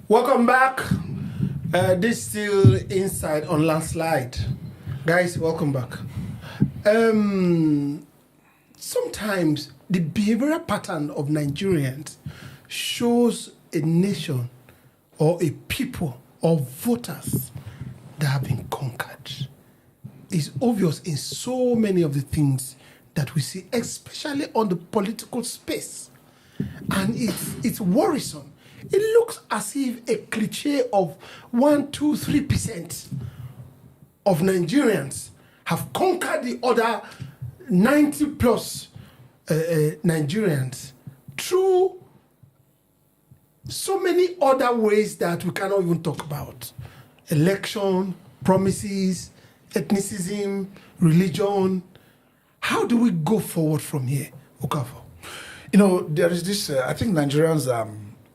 Welcome back. This is still Inside on Landslide. Guys, welcome back. Sometimes the behavioral pattern of Nigerians shows a nation or a people or voters that have been conquered. It's obvious in so many of the things that we see, especially on the political space. And it's worrisome. It looks as if a cliche of 1, 2, 3% of Nigerians have conquered the other 90 plus Nigerians through so many other ways that we cannot even talk about. Election, promises, ethnicism, religion. How do we go forward from here, Okafor? You know, there is this, I think Nigerians are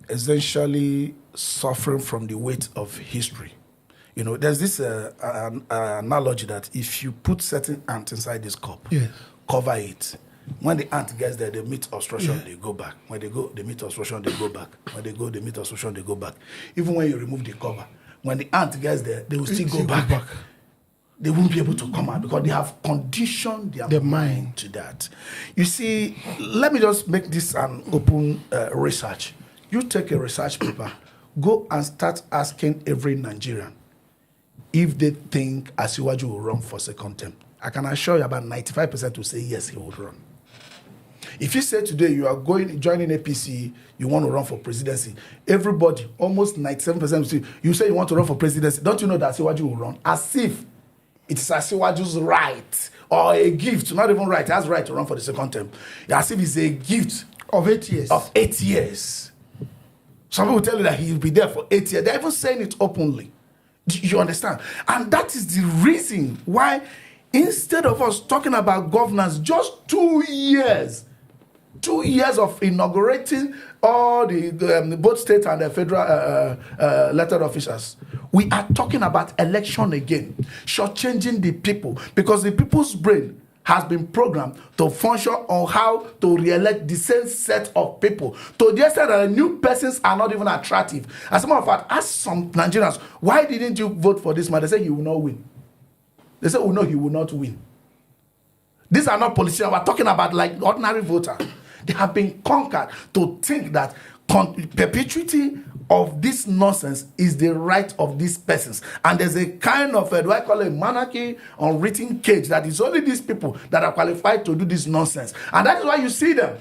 essentially suffering from the weight of history. You know, there's this analogy that if you put certain ants inside this cup, Yes. cover it. When the ant gets there, they meet obstruction, they go back. When they go, they meet obstruction, they go back. When they go, they meet obstruction, they go back. Even when you remove the cover, when the ant gets there, they will still go back. They won't be able to come out because they have conditioned their mind to that. You see, let me just make this an open research. You take a research paper, go and start asking every Nigerian if they think Asiwaju will run for second term. I can assure you about 95% will say yes, he will run. If you say today you are joining APC, you want to run for presidency, everybody, almost 97% will say, you say you want to run for presidency, don't you know that Asiwaju will run? As if it's Asiwaju's right or a gift, not even right, he has right to run for the second term. As if it's a gift Of 8 years. of 8 years. Some people tell you that he'll be there for 8 years. They're even saying it openly. You understand? And that is the reason why, instead of us talking about governance, just 2 years of inaugurating all the both state and the federal elected officials, we are talking about election again, shortchanging the people, because the people's brain has been programmed to function on how to re-elect the same set of people. To the extent that the new persons are not even attractive. As a matter of fact, ask some Nigerians, why didn't you vote for this man? They say he will not win. They say, oh no, he will not win. These are not politicians. We're talking about like ordinary voter. They have been conquered to think that perpetuity of this nonsense is the right of these persons. And there's a kind of, do I call it monarchy, unwritten cage, that is only these people that are qualified to do this nonsense. And that is why you see them.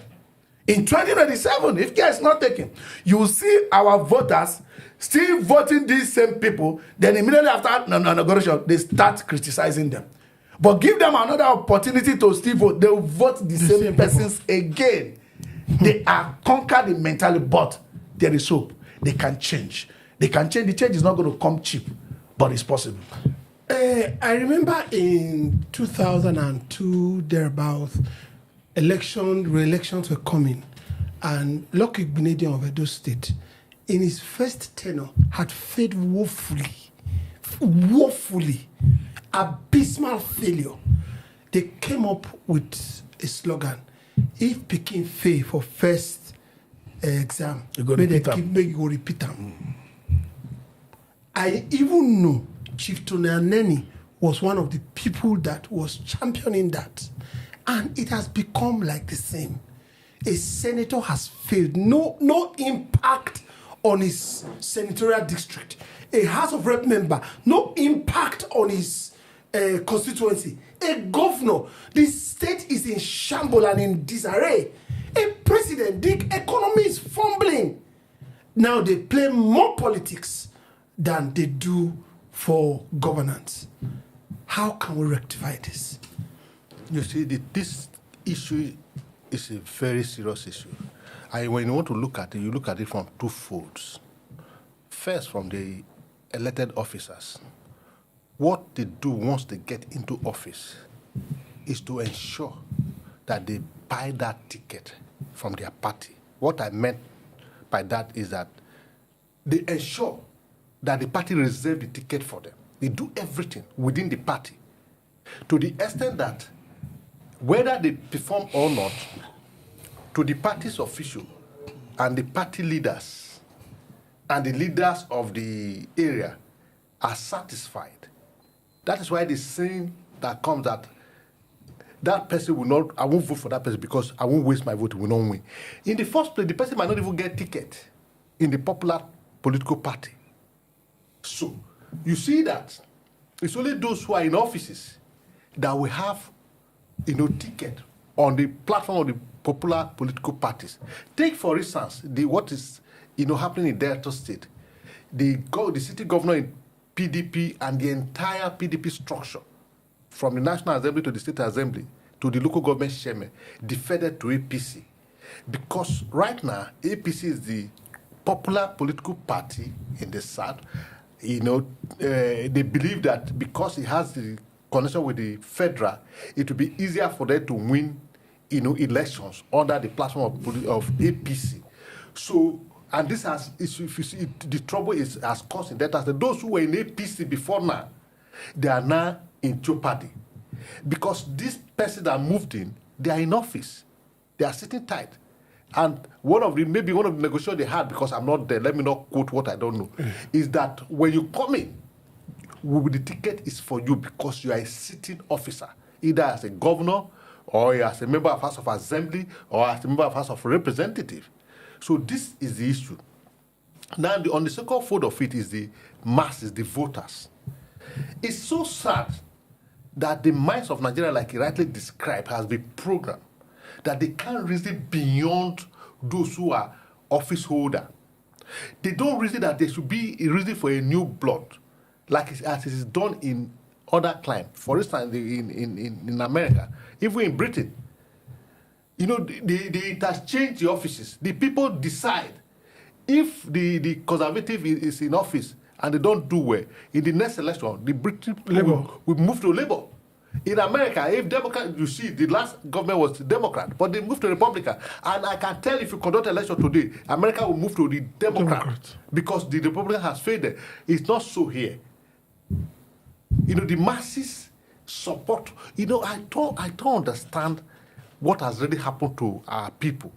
In 2027, if care is not taken, you will see our voters still voting these same people. Then immediately after inauguration, they start criticizing them. But give them another opportunity to still vote. They will vote the same persons again. They are conquered in mentality, but there is hope. They can change. They can change. The change is not going to come cheap, but it's possible. I remember in 2002, thereabouts, re-elections were coming, and Lucky Benedict of Edo State, in his first tenure, had failed woefully, abysmal failure. They came up with a slogan: if Peking fail for first exam, You go make repeat you go repeat them. I even know Chief Tony Aneni was one of the people that was championing that. And it has become like the same. A senator has failed. No impact on his senatorial district. A House of Rep member, no impact on his constituency. A governor, the state is in shambles and in disarray. A president, the economy is fumbling. Now they play more politics than they do for governance. How can we rectify this? You see, this issue is a very serious issue. When you want to look at it, you look at it from two folds. First, from the elected officers. What they do once they get into office is to ensure that they buy that ticket from their party. What I meant by that is that they ensure that the party reserve the ticket for them. They do everything within the party to the extent that whether they perform or not, to the party's official and the party leaders, and the leaders of the area are satisfied. That is why the saying that comes that person will not, I won't vote for that person because I won't waste my vote, will not win. In the first place, the person might not even get ticket in the popular political party. So, you see that it's only those who are in offices that will have, ticket on the platform of the popular political parties. Take, for instance, what is, happening in Delta State. The city governor in PDP and the entire PDP structure, from the National Assembly to the State Assembly to the local government chairman, defected to APC. Because right now, APC is the popular political party in the South. They believe that because it has the connection with the federal, it will be easier for them to win, elections under the platform of APC. So, and this has, if you see, the trouble has caused in that. Those who were in APC before now, they are now in jeopardy. Because this person that moved in, they are in office. They are sitting tight. And maybe one of the negotiations they had, because I'm not there, let me not quote what I don't know, is that when you come in, the ticket is for you because you are a sitting officer, either as a governor or as a member of House of Assembly or as a member of House of Representative. So this is the issue. Now, on the second fold of it is the masses, the voters. It's so sad that the minds of Nigeria, like you rightly described, has been programmed that they can't reason beyond those who are office holder. They don't reason that there should be a reason for a new blood, like as it is done in other climes. For instance, in America, even in Britain, they interchange the offices. The people decide if the conservative is in office and they don't do well, in the next election, the British people will move to Labour. In America, if Democrat, you see, the last government was Democrat, but they moved to Republican. And I can tell if you conduct election today, America will move to the Democrat. Because the Republican has failed. It's not so here. The masses support. I don't understand what has really happened to our people.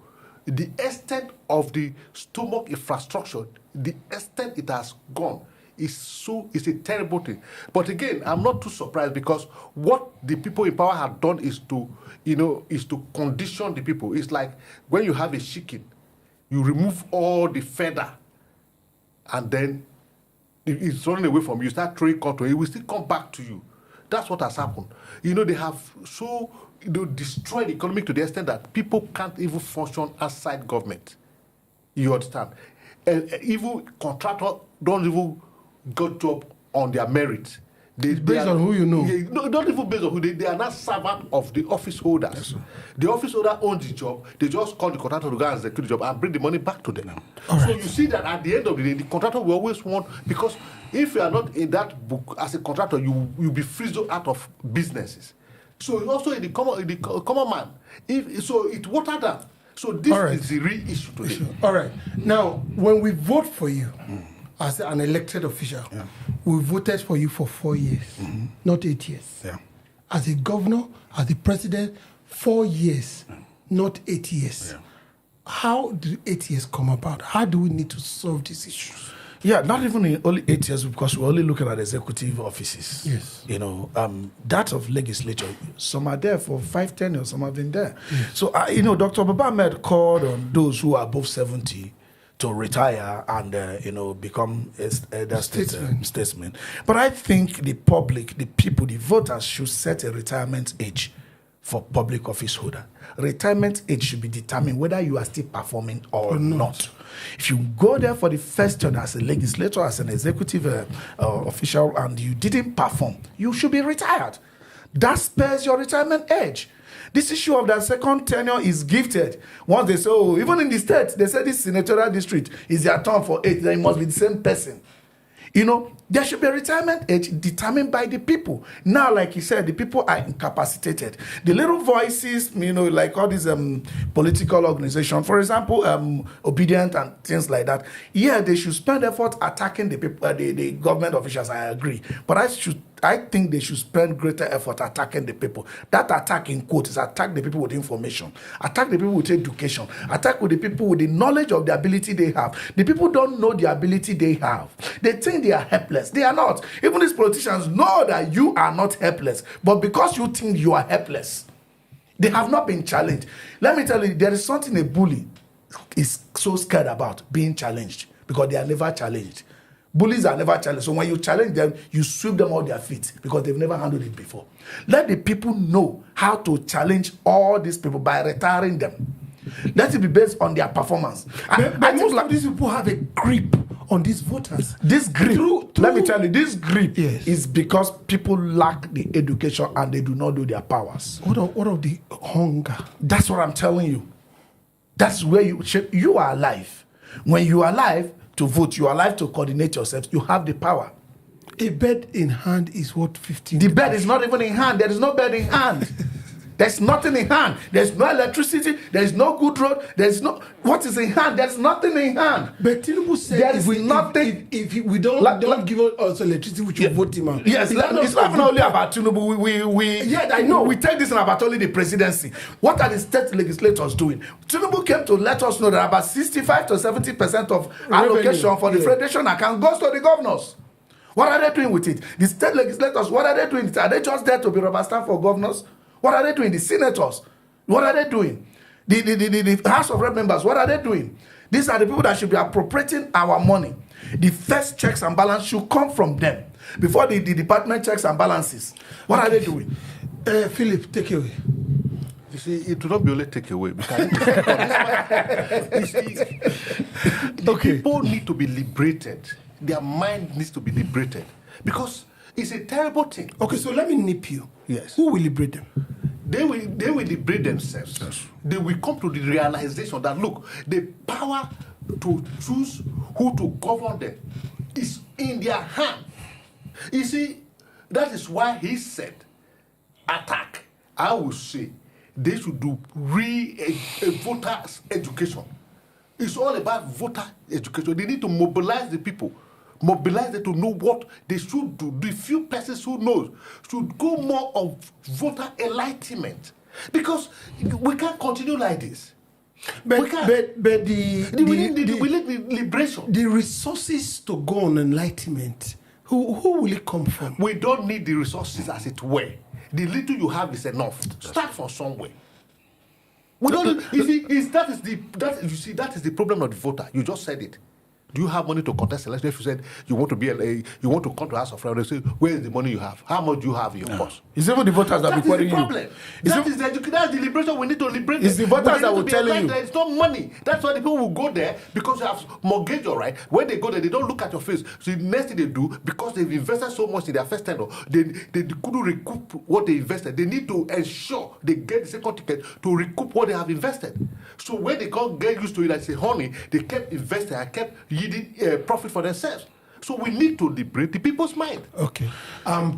The extent of the stomach infrastructure, the extent it has gone, it's a terrible thing. But again, I'm not too surprised because what the people in power have done is to condition the people. It's like when you have a chicken, you remove all the feather, and then it's running away from you. You start throwing contour, it will still come back to you. That's what has happened. They have destroyed the economy to the extent that people can't even function outside government. You understand? Even contractors don't even got job on their merit. Based on who you know. No, not even based on who they are not servant of the office holders. Yes, the office holder owns the job. They just call the contractor to go and execute the job and bring the money back to them. So you see that at the end of the day, the contractor will always want, because if you are not in that book as a contractor, you'll be freezed out of businesses. So also in the common man, it watered down. So this is the real issue today. All right. Now, when we vote for you as an elected official, we voted for you for 4 years, not 8 years. Yeah. As a governor, as the president, 4 years, not 8 years. Yeah. How do 8 years come about? How do we need to solve these issues? Yeah, not even in only 8 years, because we're only looking at executive offices. Yes. That of legislature, some are there for 5, 10 years, some have been there. Yes. So, Dr. Baba Ahmed called on those who are above 70 to retire and, become statesmen. But I think the public, the people, the voters should set a retirement age for public office holder. Retirement age should be determined whether you are still performing or not. If you go there for the first turn as a legislator, as an executive official, and you didn't perform, you should be retired. That spares your retirement age. This issue of that second tenure is gifted. Once they say, even in the state, they say this senatorial district is their term for 8, then it must be the same person. There should be a retirement age determined by the people. Now, like you said, the people are incapacitated. The little voices, like all these political organizations, for example, Obedient and things like that, they should spend effort attacking the people, the government officials, I agree. But I think they should spend greater effort attacking the people. That attack in quote is attack the people with information, attack the people with education, attack with the people with the knowledge of the ability they have. The people don't know the ability they have. They think they are helpless. They are not. Even these politicians know that you are not helpless, but because you think you are helpless, they have not been challenged. Let me tell you, there is something a bully is so scared about, being challenged, because they are never challenged. Bullies are never challenged. So when you challenge them, you sweep them off their feet because they've never handled it before. Let the people know how to challenge all these people by retiring them. Let it be based on their performance. But most of these people have a grip on these voters. This grip, let me tell you, this grip Yes. is because people lack the education and they do not know their powers. What of the hunger? That's what I'm telling you. That's where you are alive. When you are alive to vote, you are alive to coordinate yourself. You have the power. A bed in hand is what 15. The bed is not even in hand. There is no bed in hand. There's nothing in hand. There's no electricity. There's no good road. There's no what is in hand. There's nothing in hand. But Tinubu said there is nothing. If we don't give us electricity, we should vote him out. Yes, it's not even only about Tinubu. Yeah, I know. We take this in about only the presidency. What are the state legislators doing? Tinubu came to let us know that about 65 to 70% of allocation for the federation account goes to the governors. What are they doing with it? The state legislators, what are they doing? Are they just there to be rubber stamp for governors? What are they doing? The senators, what are they doing? The House of Rep members, what are they doing? These are the people that should be appropriating our money. The first checks and balance should come from them before the department checks and balances. What are they doing? Philip, take it away. You see, it will not be only take away. Because you see, people need to be liberated. Their mind needs to be liberated. Because it's a terrible thing. Okay, so let me nip you. Yes. Who will liberate them? They will liberate themselves. Yes. They will come to the realization that, look, the power to choose who to govern them is in their hand. You see, that is why he said, attack. I will say, they should do voters' education. It's all about voter education. They need to mobilize the people. Mobilize them to know what they should do. The few persons who know should go more of voter enlightenment, because we can't continue like this. But we can't. But we need the liberation. The resources to go on enlightenment, who will it come from? We don't need the resources as it were. The little you have is enough. Start from somewhere. We don't. You see, that is the problem of the voter. You just said it. Do you have money to contest election? If you said you want to come to House of Rep, they say, where is the money you have? How much do you have in your purse? It's even the voters that will query you. That's the liberation we need to liberate. It's the voters that will tell you. It's not money. That's why the people will go there, because you have mortgage your right. When they go there, they don't look at your face. So the next thing they do, because they've invested so much in their first tenure, they couldn't recoup what they invested. They need to ensure they get the second ticket to recoup what they have invested. So when they can't get used to it, like say, honey, they kept investing and kept yielding profit for themselves. So we need to liberate the people's mind. Okay.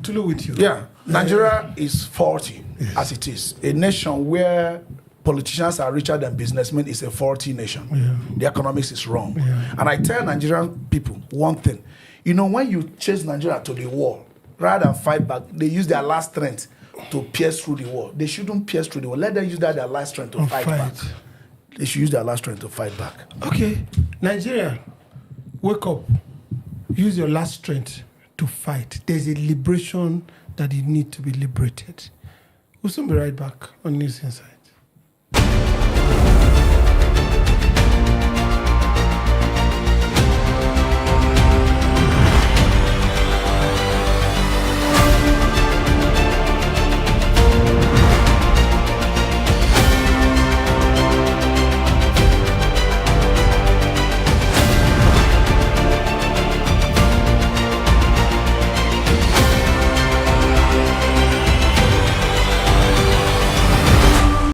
Tulu with you. Yeah. Nigeria is faulty, as it is. A nation where politicians are richer than businessmen is a faulty nation. Yeah. The economics is wrong. Yeah. And I tell Nigerian people one thing. You know, when you chase Nigeria to the wall, rather than fight back, they use their last strength to pierce through the wall. They shouldn't pierce through the wall. Let them use their last strength to fight back. They should use their last strength to fight back. Okay. Nigeria, wake up. Use your last strength to fight. There's a liberation that you need to be liberated. We'll soon be right back on News Inside.